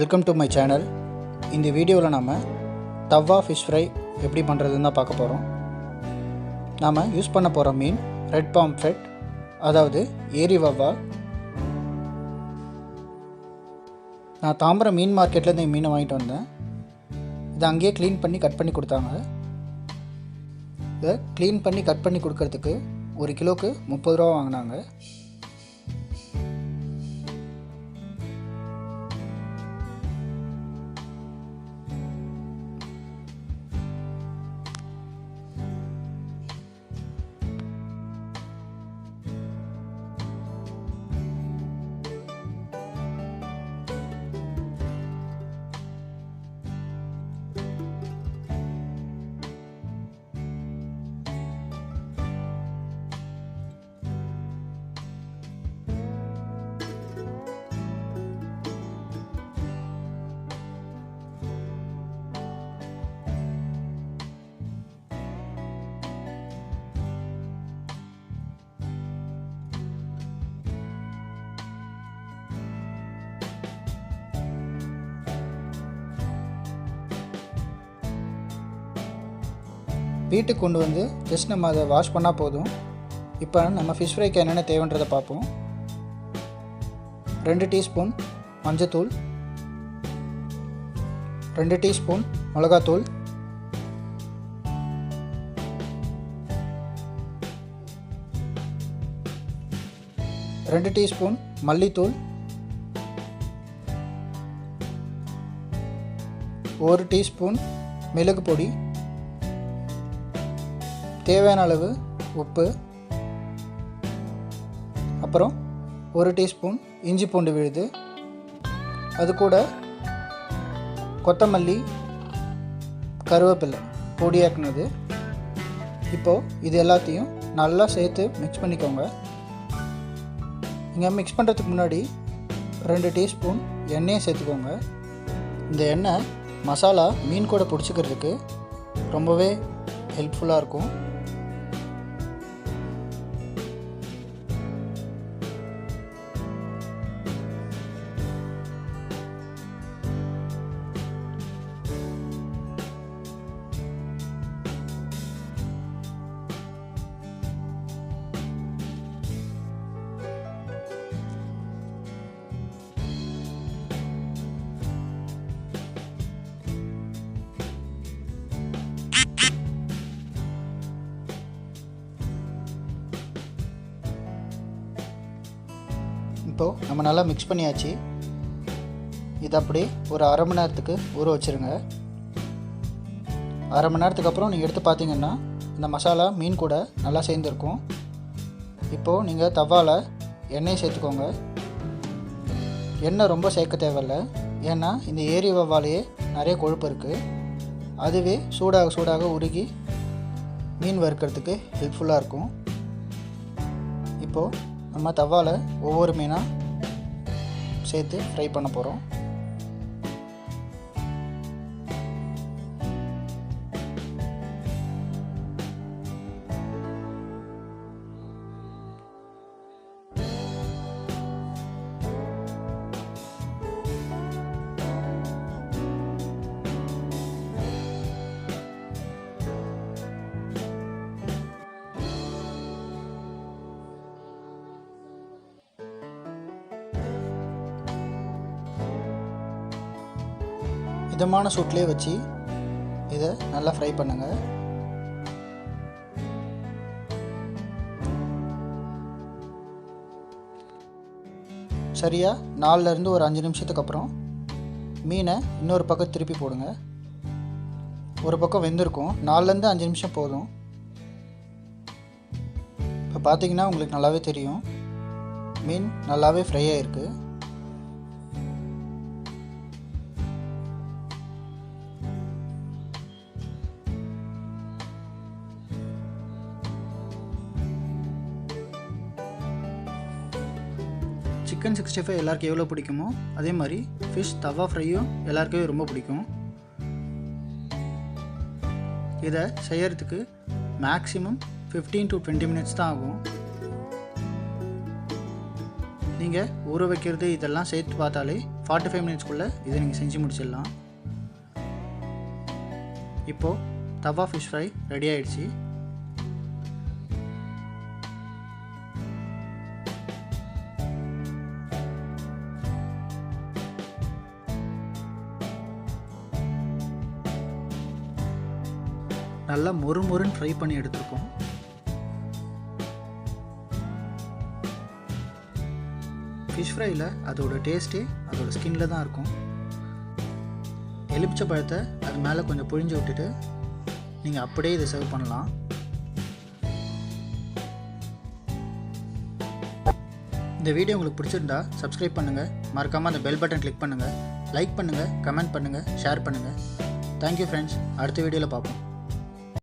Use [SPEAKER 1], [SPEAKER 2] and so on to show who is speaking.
[SPEAKER 1] Welcome to my channel. இந்த வீடியோவில் நாம் தவா ஃபிஷ் ஃப்ரை எப்படி பண்ணுறதுன்னு தான் பார்க்க போகிறோம். நாம் யூஸ் பண்ண போகிற மீன் ரெட் பாம்ஃப்ரெட், அதாவது ஏரி வவ்வால். நான் தாம்பரம் மீன் மார்க்கெட்டில் இந்த மீனை வாங்கிட்டு வந்தேன். இதை அங்கேயே க்ளீன் பண்ணி கட் பண்ணி கொடுத்தாங்க. இதை க்ளீன் பண்ணி கட் பண்ணி கொடுக்கறதுக்கு 1 கிலோவுக்கு 30 ரூபா வாங்கினாங்க. வீட்டுக்கு கொண்டு வந்து ஜஸ்ட் நம்ம அதை வாஷ் பண்ணால் போதும். இப்போ நம்ம ஃபிஷ் ஃப்ரைக்கு என்னென்ன தேவைன்றதை பார்ப்போம். 2 டீஸ்பூன் மஞ்சத்தூள், 2 டீஸ்பூன் மிளகாத்தூள், 2 டீஸ்பூன் மல்லித்தூள், 1 டீஸ்பூன் மிளகு பொடி, தேவையான அளவு உப்பு, அப்புறம் 1 டீஸ்பூன் இஞ்சி பூண்டு விழுது, அது கூட கொத்தமல்லி, கருவேப்பிலை பொடியாக்குனது. இப்போது இது எல்லாத்தையும் நல்லா சேர்த்து மிக்ஸ் பண்ணிக்கோங்க. நீங்கள் மிக்ஸ் பண்ணுறதுக்கு முன்னாடி 2 டீஸ்பூன் எண்ணெயை சேர்த்துக்கோங்க. இந்த எண்ணெய் மசாலா மீன் கூட பிடிச்சிக்கிறதுக்கு ரொம்பவே ஹெல்ப்ஃபுல்லாக இருக்கும். இப்போது நம்ம நல்லா மிக்ஸ் பண்ணியாச்சு. இது அப்படியே ஒரு 1/2 மணி நேரத்துக்கு ஊற வச்சுருங்க. 1/2 மணி நேரத்துக்கு அப்புறம் நீங்கள் எடுத்து பார்த்தீங்கன்னா இந்த மசாலா மீன் கூட நல்லா சேர்ந்துருக்கும். இப்போது நீங்கள் தவாவில் எண்ணெய் சேர்த்துக்கோங்க. எண்ணெய் ரொம்ப சேர்க்க தேவையில்ல, ஏன்னா இந்த ஏரி வவ்வாலையே நிறைய கொழுப்பு இருக்குது. அதுவே சூடாக உருகி மீன் வறுக்கிறதுக்கு ஹெல்ப்ஃபுல்லாக இருக்கும். இப்போது நம்ம தவாவில் ஒவ்வொரு மீனாக சேர்த்து ஃப்ரை பண்ண போகிறோம். மிதமான சூட்லேயே வச்சு இதை நல்லா ஃப்ரை பண்ணுங்கள். சரியாக 4லேருந்து ஒரு 5 நிமிஷத்துக்கு அப்புறம் மீனை இன்னொரு பக்கம் திருப்பி போடுங்க. ஒரு பக்கம் வெந்திருக்கும். 4லேருந்து 5 நிமிஷம் போதும். இப்போ பார்த்தீங்கன்னா உங்களுக்கு நல்லாவே தெரியும், மீன் நல்லாவே ஃப்ரை ஆகிருக்கு. சிக்கன் 65 எல்லாருக்கும் எவ்வளோ பிடிக்குமோ அதே மாதிரி ஃபிஷ் தவா ஃப்ரையும் எல்லாருக்குமே ரொம்ப பிடிக்கும். இதை செய்யறதுக்கு மேக்ஸிமம் 15 to 20 மினிட்ஸ் தான் ஆகும். நீங்கள் ஊற வைக்கிறது இதெல்லாம் சேர்த்து பார்த்தாலே 45 மினிட்ஸ்க்குள்ளே இதை நீங்கள் செஞ்சு முடிச்சிடலாம். இப்போது தவா ஃபிஷ் ஃப்ரை ரெடி ஆகிடுச்சு. நல்லா மொறுன்னு ஃப்ரை பண்ணி எடுத்துருக்கோம். ஃபிஷ் ஃப்ரையில் அதோட டேஸ்ட்டு அதோட ஸ்கின்ல தான் இருக்கும். எலுமிச்சை பழத்தை அது மேலே கொஞ்சம் புழிஞ்சு விட்டுட்டு நீங்கள் அப்படியே இதை சர்வ் பண்ணலாம். இந்த வீடியோ உங்களுக்கு பிடிச்சிருந்தா சப்ஸ்கிரைப் பண்ணுங்கள், மறக்காமல் அந்த பெல் பட்டன் கிளிக் பண்ணுங்கள், லைக் பண்ணுங்கள், கமெண்ட் பண்ணுங்கள், ஷேர் பண்ணுங்கள். Thank you friends. அடுத்த வீடியோவில் பார்ப்போம்.